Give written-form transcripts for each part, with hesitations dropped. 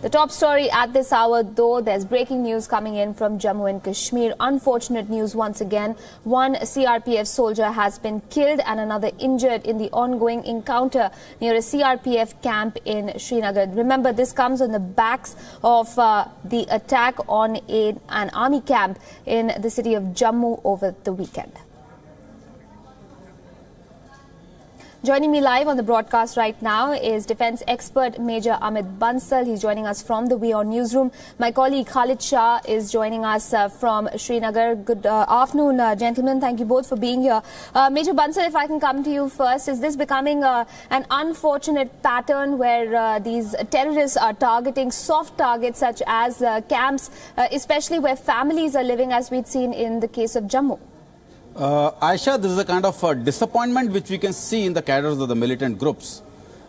The top story at this hour, though, there's breaking news coming in from Jammu and Kashmir. Unfortunate news once again. One CRPF soldier has been killed and another injured in the ongoing encounter near a CRPF camp in Srinagar. Remember, this comes on the backs of the attack on an army camp in the city of Jammu over the weekend. Joining me live on the broadcast right now is defense expert Major Amit Bansal. He's joining us from the WION newsroom. My colleague Khalid Shah is joining us from Srinagar. Good afternoon, gentlemen. Thank you both for being here. Major Bansal, if I can come to you first, is this becoming an unfortunate pattern where these terrorists are targeting soft targets such as camps, especially where families are living, as we'd seen in the case of Jammu? Aisha, this is a kind of disappointment which we can see in the cadres of the militant groups.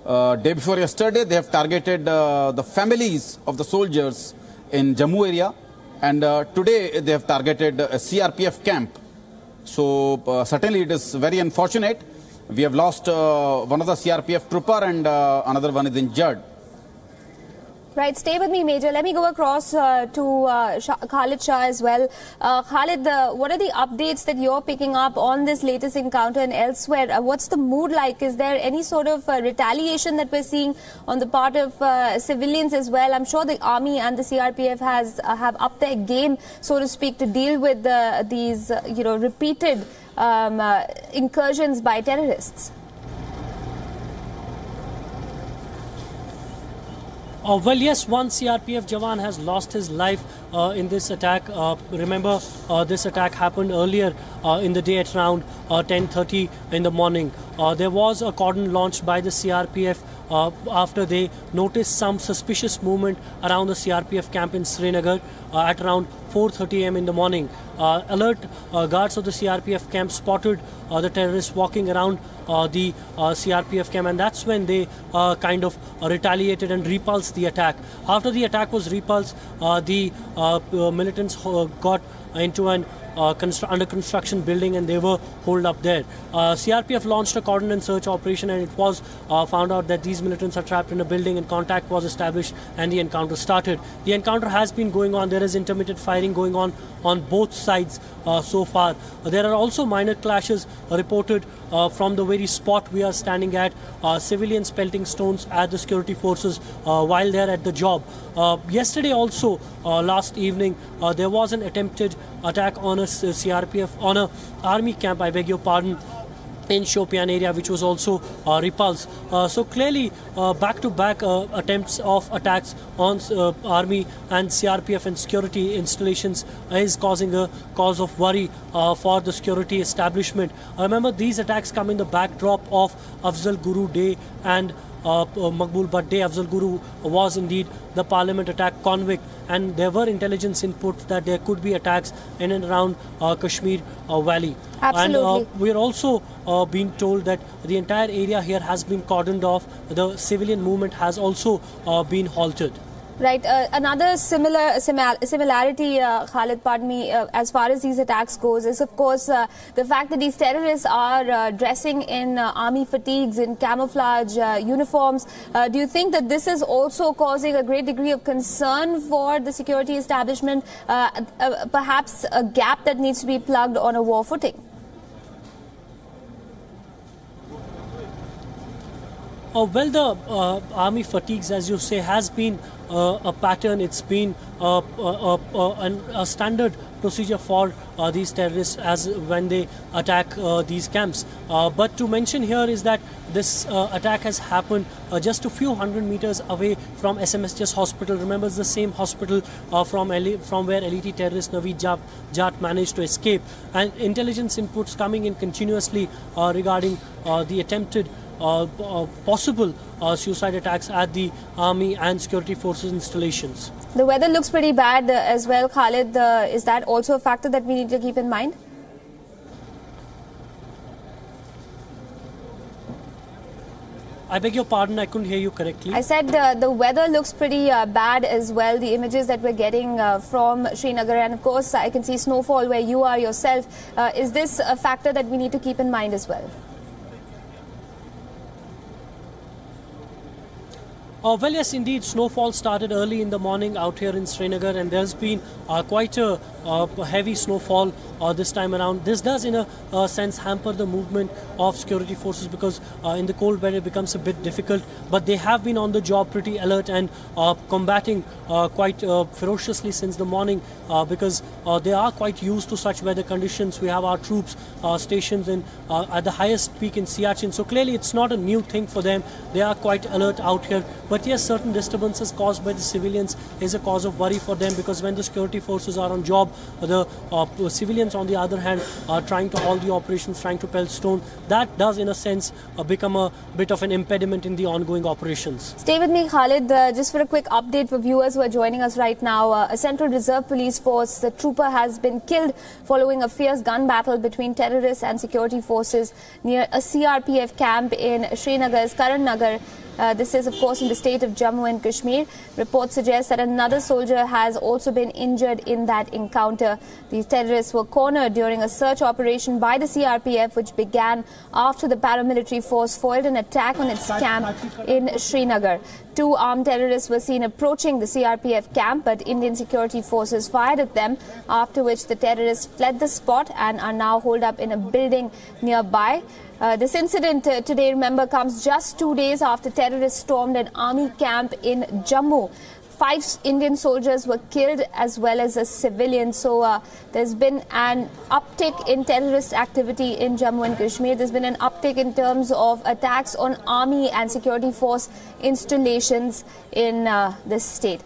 Day before yesterday, they have targeted the families of the soldiers in Jammu area, and today they have targeted a CRPF camp. So certainly it is very unfortunate. We have lost one of the CRPF trooper and another one is injured. Right, stay with me, Major. Let me go across to Khalid Shah as well. Khalid, what are the updates that you're picking up on this latest encounter and elsewhere? What's the mood like? Is there any sort of retaliation that we're seeing on the part of civilians as well? I'm sure the army and the CRPF have upped their game, so to speak, to deal with these repeated incursions by terrorists. Well, yes, one CRPF Jawan has lost his life in this attack. Remember, this attack happened earlier in the day at around 10:30 in the morning. There was a cordon launched by the CRPF after they noticed some suspicious movement around the CRPF camp in Srinagar at around 4:30 am in the morning. Alert guards of the CRPF camp spotted the terrorists walking around the CRPF camp, and that's when they kind of retaliated and repulsed the attack. After the attack was repulsed, the militants got into an under construction building and they were holed up there. CRPF launched a cordon and search operation, and it was found out that these militants are trapped in a building, and contact was established and the encounter started. The encounter has been going on. There is intermittent firing going on both sides so far. There are also minor clashes reported from the very spot we are standing at. Civilians pelting stones at the security forces while they are at the job. Yesterday also, last evening, there was an attempted attack on a CRPF, on a army camp, I beg your pardon, in Shopian area, which was also repulsed. So clearly back-to-back attempts of attacks on army and CRPF and security installations is causing a cause of worry for the security establishment. Remember, these attacks come in the backdrop of Afzal Guru Day and Maqbul Bhatt Day. Afzal Guru was indeed the parliament attack convict, and there were intelligence inputs that there could be attacks in and around Kashmir Valley. Absolutely. And we are also being told that the entire area here has been cordoned off. The civilian movement has also been halted. Right. Another similarity, Khalid, pardon me, as far as these attacks goes, is of course the fact that these terrorists are dressing in army fatigues, in camouflage uniforms. Do you think that this is also causing a great degree of concern for the security establishment, perhaps a gap that needs to be plugged on a war footing? Well, the army fatigues, as you say, has been a pattern. It's been a standard procedure for these terrorists as when they attack these camps. But to mention here is that this attack has happened just a few hundred meters away from SMSGS hospital. Remember, it's the same hospital from where LET terrorist Naveed Jat managed to escape. And intelligence inputs coming in continuously regarding the attempted possible suicide attacks at the army and security forces installations. The weather looks pretty bad as well, Khalid. Is that also a factor that we need to keep in mind? I beg your pardon, I couldn't hear you correctly. I said the weather looks pretty bad as well. The images that we're getting from Srinagar, and of course I can see snowfall where you are yourself. Is this a factor that we need to keep in mind as well? Well, yes, indeed. Snowfall started early in the morning out here in Srinagar, and there's been quite a heavy snowfall this time around. This does, in a sense, hamper the movement of security forces because in the cold weather it becomes a bit difficult. But they have been on the job, pretty alert and combating quite ferociously since the morning because they are quite used to such weather conditions. We have our troops stationed at the highest peak in Siachen, so clearly it's not a new thing for them. They are quite alert out here. But yes, certain disturbances caused by the civilians is a cause of worry for them because when the security forces are on job, the civilians on the other hand are trying to halt the operations, trying to pelt stone. That does in a sense become a bit of an impediment in the ongoing operations. Stay with me, Khalid. Just for a quick update for viewers who are joining us right now, a Central Reserve Police Force, the trooper has been killed following a fierce gun battle between terrorists and security forces near a CRPF camp in Srinagar's Nagar. This is, of course, in the state of Jammu and Kashmir. Reports suggest that another soldier has also been injured in that encounter. These terrorists were cornered during a search operation by the CRPF, which began after the paramilitary force foiled an attack on its camp in Srinagar. Two armed terrorists were seen approaching the CRPF camp, but Indian security forces fired at them, after which the terrorists fled the spot and are now holed up in a building nearby. This incident today, remember, comes just 2 days after terrorists stormed an army camp in Jammu. 5 Indian soldiers were killed as well as a civilian. So there's been an uptick in terrorist activity in Jammu and Kashmir. There's been an uptick in terms of attacks on army and security force installations in this state.